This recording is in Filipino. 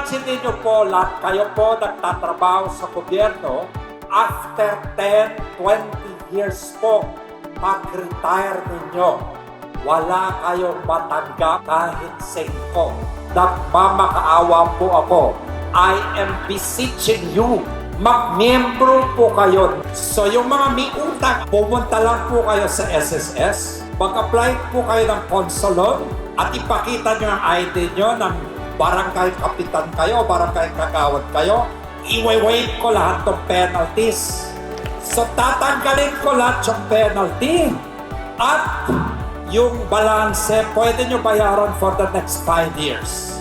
Imagine niyo po lahat kayo po nagtatrabaho sa gobyerno, after 10, 20 years po, pag-retire ninyo, wala kayong matanggap kahit sengko. Nagmamakaawa po ako. I am beseeching you, mag-membro po kayo. So yung mga may utang, pumunta lang po kayo sa SSS, mag-apply po kayo ng konsolon at ipakita nyo ang ID nyo ng barangay kapitan kayo, barangay kagawad kayo. I-waive ko lahat ng penalties. So tatanggalin ko lahat yung penalty at yung balance, pwede nyo bayaran for the next 5 years.